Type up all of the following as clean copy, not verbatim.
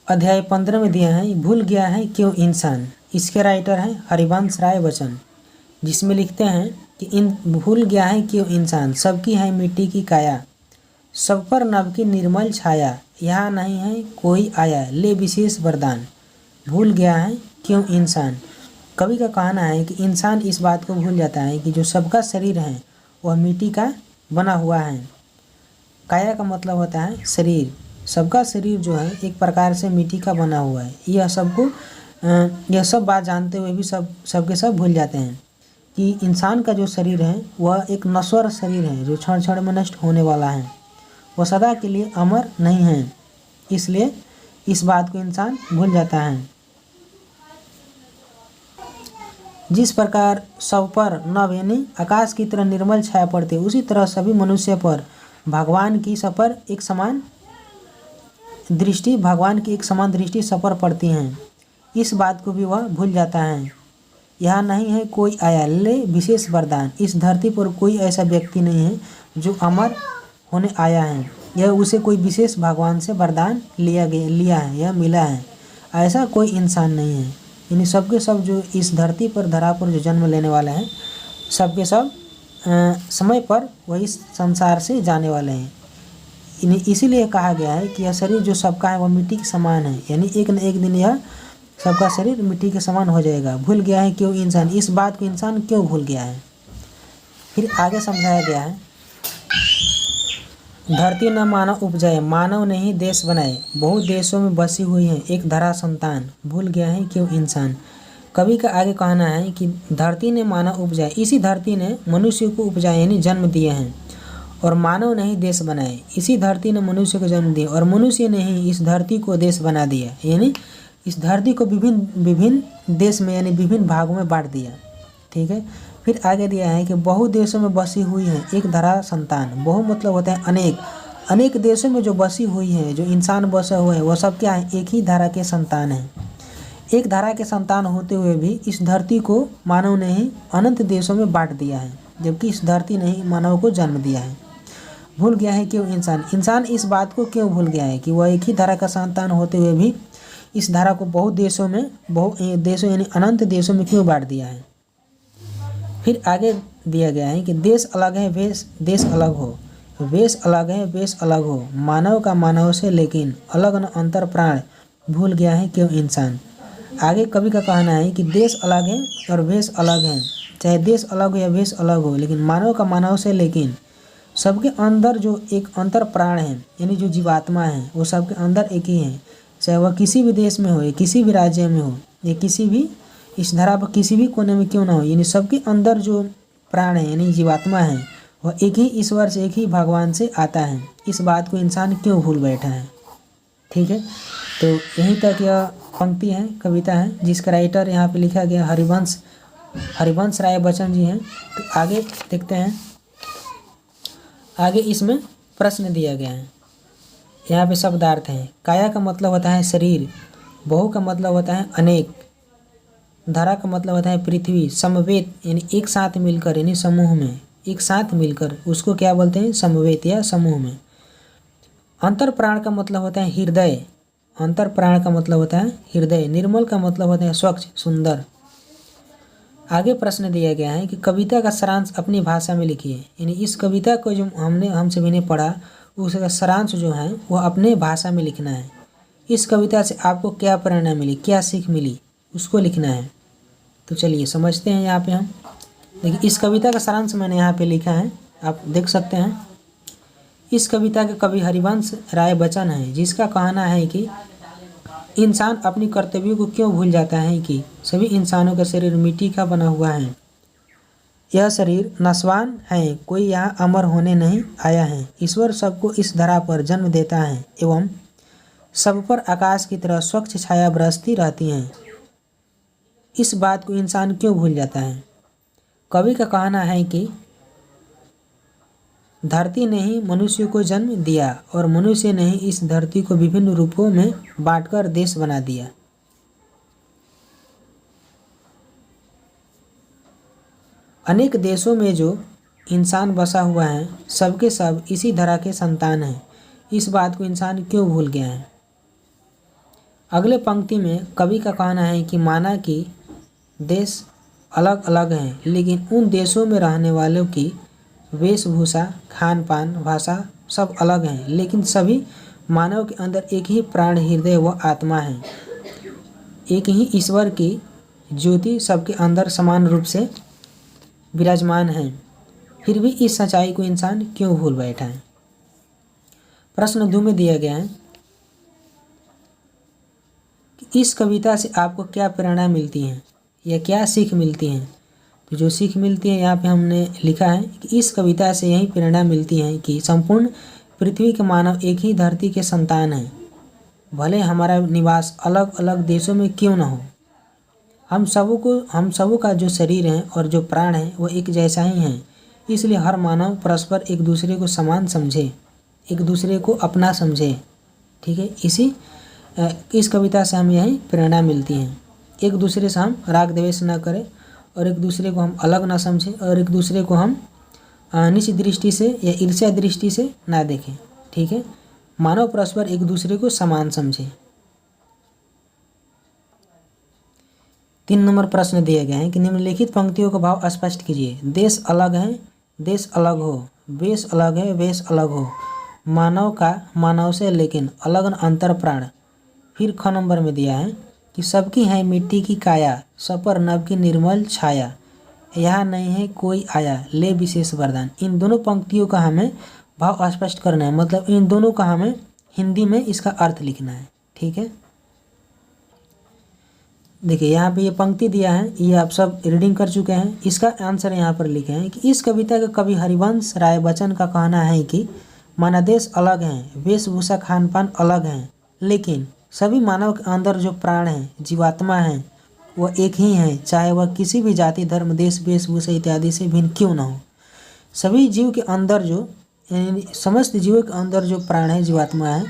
अध्याय 15 में दिया है, भूल गया है क्यों इंसान। इसके राइटर हैं हरिवंश राय बच्चन, जिसमें लिखते हैं कि इन भूल गया है क्यों इंसान, सबकी है मिट्टी की काया, सब पर नभ की निर्मल छाया, यहाँ नहीं है कोई आया, ले विशेष वरदान। भूल गया है क्यों इंसान। कवि का कहना है कि इंसान इस बात को भूल जाता है कि जो सबका शरीर है वह मिट्टी का बना हुआ है। काया का मतलब होता है शरीर। सबका शरीर जो है एक प्रकार से मिट्टी का बना हुआ है। यह सब बात जानते हुए भी सबके सब भूल जाते हैं कि इंसान का जो शरीर है वह एक नश्वर शरीर है जो क्षण क्षण में नष्ट होने वाला है, वह सदा के लिए अमर नहीं है। इसलिए इस बात को इंसान भूल जाता है। जिस प्रकार सब पर नभ यानी आकाश की तरह निर्मल छाया पड़ती है, उसी तरह सभी मनुष्य पर भगवान की सब पर एक समान दृष्टि सब पर पड़ती हैं। इस बात को भी वह भूल जाता है। यहाँ नहीं है कोई आया, ले विशेष वरदान। इस धरती पर कोई ऐसा व्यक्ति नहीं है जो अमर होने आया है, यह उसे कोई विशेष भगवान से वरदान लिया है, यह मिला है। ऐसा कोई इंसान नहीं है। यानी सबके सब जो इस धरती पर धरा पर जो जन्म लेने वाले हैं, सबके सब समय पर वह इस संसार से जाने वाले हैं। इसीलिए कहा गया है कि यह शरीर जो सबका है वह मिट्टी के समान है, यानी एक न एक दिन यह सबका शरीर मिट्टी के समान हो जाएगा। भूल गया है क्यों इंसान, इस बात को इंसान क्यों भूल गया है। फिर आगे समझाया गया है, धरती न मानव उपजाए, मानव ने ही देश बनाए, बहुत देशों में बसी हुई है एक धरा संतान, भूल गया है क्यों इंसान। कवि का आगे कहना है कि धरती ने मानव उपजाए, इसी धरती ने मनुष्य को उपजाए यानी जन्म दिए हैं, और मानव ने ही देश बनाए, इसी धरती ने मनुष्य को जन्म दिया, और मनुष्य ने ही इस धरती को देश बना दिया, यानी इस धरती को विभिन्न देश में यानी विभिन्न भागों में बांट दिया। ठीक है। फिर आगे दिया है कि बहु देशों में बसी हुई है एक धरा संतान। बहु मतलब होता है अनेक, अनेक देशों में जो बसी हुई है, जो इंसान बसा हुआ है, वह सब क्या है, एक ही धारा के संतान है। एक धारा के संतान होते हुए भी इस धरती को मानव ने ही अनंत देशों में बांट दिया है, जबकि इस धरती ने ही मानव को जन्म दिया है। भूल गया है क्यों इंसान, इंसान इस बात को क्यों भूल गया है कि वह एक ही धारा का संतान होते हुए भी इस धारा को बहु देशों यानी अनंत देशों में क्यों बांट दिया है। फिर आगे दिया गया है कि देश अलग है देश अलग हो, वेश अलग है वेश अलग हो, मानव का मानव से लेकिन अलग न अंतर प्राण, भूल गया है क्यों इंसान। आगे कवि का कहना है कि देश अलग है और वेश अलग है, चाहे देश अलग हो या वेश अलग हो, लेकिन मानव का मानव से लेकिन सबके अंदर जो एक अंतर प्राण है यानी जो जीवात्मा है वो सबके अंदर एक ही है, चाहे वह किसी भी देश में हो या किसी भी राज्य में हो या किसी भी इस धरा पर किसी भी कोने में क्यों ना हो, यानी सबके अंदर जो प्राण है यानी जीवात्मा है वह एक ही ईश्वर से, एक ही भगवान से आता है। इस बात को इंसान क्यों भूल बैठा है। ठीक है। तो यहीं तक यह पंक्ति है, कविता है, जिसका राइटर यहाँ पे लिखा गया हरिवंश राय बच्चन जी हैं। तो आगे देखते हैं, आगे इसमें प्रश्न दिया गया है। यहाँ पे शब्दार्थ हैं। काया का मतलब होता है शरीर, बहु का मतलब होता है अनेक, धरा का मतलब होता है पृथ्वी, समवेत यानी एक साथ मिलकर यानी समूह में एक साथ मिलकर, उसको क्या बोलते हैं, समवेत या समूह में। अंतर प्राण का मतलब होता है हृदय, अंतर प्राण का मतलब होता है हृदय। निर्मल का मतलब होता है स्वच्छ सुंदर। आगे प्रश्न दिया गया है कि कविता का सारांश अपनी भाषा में लिखिए, यानी इस कविता को जो हम सभी ने पढ़ा उसका सारांश जो है वह अपने भाषा में लिखना है। इस कविता से आपको क्या प्रेरणा मिली, क्या सीख मिली, उसको लिखना है। तो चलिए समझते हैं। यहाँ पे हम देखिए, इस कविता का सारांश मैंने यहाँ पे लिखा है, आप देख सकते हैं। इस कविता के कवि हरिवंश राय बच्चन है, जिसका कहना है कि इंसान अपनी कर्तव्यों को क्यों भूल जाता है कि सभी इंसानों का शरीर मिट्टी का बना हुआ है, यह शरीर नश्वान है, कोई यहाँ अमर होने नहीं आया है। ईश्वर सबको इस धरा पर जन्म देता है एवं सब पर आकाश की तरह स्वच्छ छाया बरसती रहती है। इस बात को इंसान क्यों भूल जाता है। कवि का कहना है कि धरती ने ही मनुष्य को जन्म दिया और मनुष्य ने ही इस धरती को विभिन्न रूपों में बांटकर देश बना दिया। अनेक देशों में जो इंसान बसा हुआ है, सबके सब इसी धरा के संतान हैं। इस बात को इंसान क्यों भूल गया है। अगले पंक्ति में कवि का कहना है कि माना कि देश अलग अलग हैं, लेकिन उन देशों में रहने वालों की वेशभूषा, खान पान, भाषा सब अलग हैं, लेकिन सभी मानव के अंदर एक ही प्राण, हृदय व आत्मा है। एक ही ईश्वर की ज्योति सबके अंदर समान रूप से विराजमान है। फिर भी इस सच्चाई को इंसान क्यों भूल बैठा है। प्रश्न 2 में दिया गया है कि इस कविता से आपको क्या प्रेरणा मिलती है या क्या सीख मिलती है। तो जो सीख मिलती है यहाँ पे हमने लिखा है कि इस कविता से यही प्रेरणा मिलती है कि संपूर्ण पृथ्वी के मानव एक ही धरती के संतान हैं। भले हमारा निवास अलग अलग देशों में क्यों न हो, हम सबों का जो शरीर है और जो प्राण है वो एक जैसा ही है। इसलिए हर मानव परस्पर एक दूसरे को समान समझे, एक दूसरे को अपना समझे। ठीक है, इस कविता से हमें यही प्रेरणा मिलती है। एक दूसरे से हम राग द्वेष न करें और एक दूसरे को हम अलग ना समझें और एक दूसरे को हम नीच दृष्टि से या ईर्ष्या दृष्टि से ना देखें। ठीक है, मानव परस्पर एक दूसरे को समान समझे। 3 नंबर प्रश्न दिया गया है कि निम्नलिखित पंक्तियों का भाव स्पष्ट कीजिए। देश अलग है, देश अलग हो, वेश अलग है, वेश अलग हो, मानव का मानव से लेकिन अलग अंतर प्राण। फिर ख नंबर में दिया है कि सबकी है मिट्टी की काया, सब पर नभ की निर्मल छाया, यहाँ नहीं है कोई आया, ले विशेष वरदान। इन दोनों पंक्तियों का हमें भाव स्पष्ट करना है, मतलब इन दोनों का हमें हिंदी में इसका अर्थ लिखना है। ठीक है, देखिए यहाँ पे ये पंक्ति दिया है, ये आप सब रीडिंग कर चुके हैं। इसका आंसर यहाँ पर लिखे हैं कि इस कविता के कवि हरिवंश राय बच्चन का कहना है कि माना देश अलग हैं, वेशभूषा, खान पान अलग हैं, लेकिन सभी मानव के अंदर जो प्राण है, जीवात्मा है, वह एक ही है, चाहे वह किसी भी जाति, धर्म, देश, वेशभूषा इत्यादि से भिन्न क्यों न हो। सभी जीव के अंदर जो समस्त जीवों के अंदर जो प्राण है, जीवात्मा है,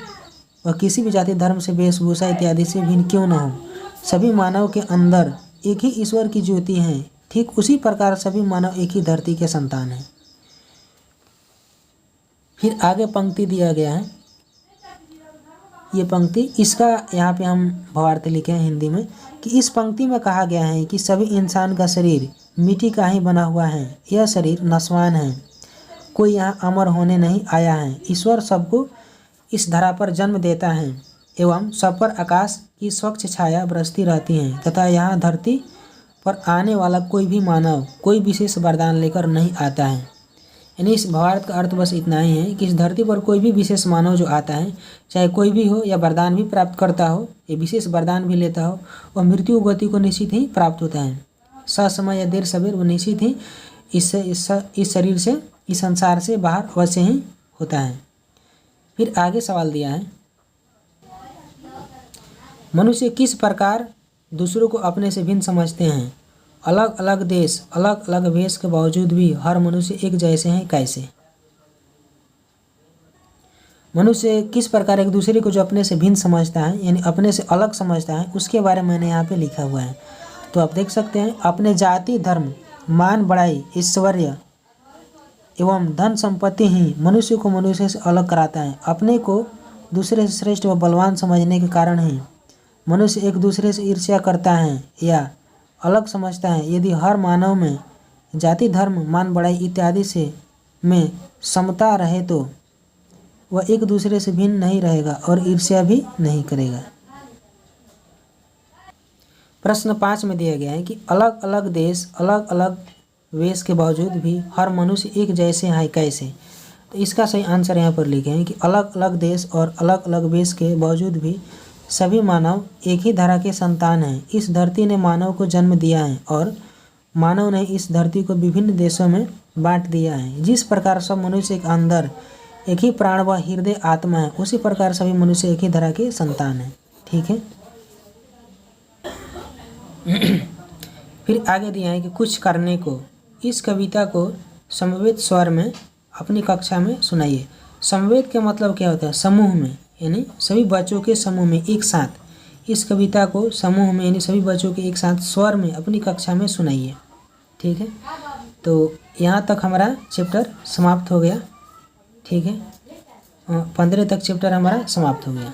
वह किसी भी जाति, धर्म से, वेशभूषा इत्यादि से भिन्न क्यों न हो। सभी मानव के अंदर एक ही ईश्वर की ज्योति है। ठीक उसी प्रकार सभी मानव एक ही धरती के संतान हैं। फिर आगे पंक्ति दिया गया है, ये पंक्ति इसका यहाँ पे हम भावार्थ लिखे हैं हिंदी में कि इस पंक्ति में कहा गया है कि सभी इंसान का शरीर मिट्टी का ही बना हुआ है, यह शरीर नश्वान है, कोई यहाँ अमर होने नहीं आया है। ईश्वर सबको इस धरा पर जन्म देता है एवं सब पर आकाश की स्वच्छ छाया बरसती रहती है तथा यहाँ धरती पर आने वाला कोई भी मानव कोई विशेष वरदान लेकर नहीं आता है। यानी इस भावार्थ का अर्थ बस इतना ही है कि इस धरती पर कोई भी विशेष मानव जो आता है, चाहे कोई भी हो या वरदान भी प्राप्त करता हो या विशेष वरदान भी लेता हो, वह मृत्यु गति को निश्चित ही प्राप्त होता है। ससमय या देर सवेर वो निश्चित ही इस शरीर से, इस संसार से बाहर अवश्य ही होता है। फिर आगे सवाल दिया है, मनुष्य किस प्रकार दूसरों को अपने से भिन्न समझते हैं। अलग अलग देश, अलग अलग वेश के बावजूद भी हर मनुष्य एक जैसे हैं, कैसे। मनुष्य किस प्रकार एक दूसरे को जो अपने से भिन्न समझता है, यानी अपने से अलग समझता है, उसके बारे में मैंने यहाँ पे लिखा हुआ है। तो आप देख सकते हैं, अपने जाति, धर्म, मान, बड़ाई, ऐश्वर्य एवं धन संपत्ति ही मनुष्य को मनुष्य से अलग कराता है। अपने को दूसरे से श्रेष्ठ व बलवान समझने के कारण ही मनुष्य एक दूसरे से ईर्ष्या करता है या अलग समझता है। यदि हर मानव में जाति, धर्म, मान, बड़ाई इत्यादि से में समता रहे तो वह एक दूसरे से भिन्न नहीं रहेगा और ईर्ष्या भी नहीं करेगा। प्रश्न 5 में दिया गया है कि अलग अलग देश, अलग अलग वेश के बावजूद भी हर मनुष्य एक जैसे हैं, कैसे। तो इसका सही आंसर यहाँ पर लिखे हैं कि अलग अलग देश और अलग अलग वेश के बावजूद भी सभी मानव एक ही धरा के संतान हैं। इस धरती ने मानव को जन्म दिया है और मानव ने इस धरती को विभिन्न देशों में बांट दिया है। जिस प्रकार सब मनुष्य के अंदर एक ही प्राण व हृदय आत्मा है, उसी प्रकार सभी मनुष्य एक ही धरा के संतान हैं। ठीक है, फिर आगे दिया है कि कुछ करने को। इस कविता को समवेत स्वर में अपनी कक्षा में सुनाइए। समवेत का मतलब क्या होता है, समूह में, यानी सभी बच्चों के समूह में एक साथ इस कविता को समूह में यानी सभी बच्चों के एक साथ स्वर में अपनी कक्षा में सुनाइए। ठीक है, तो यहाँ तक हमारा चैप्टर समाप्त हो गया। ठीक है, 15 तक चैप्टर हमारा समाप्त हो गया।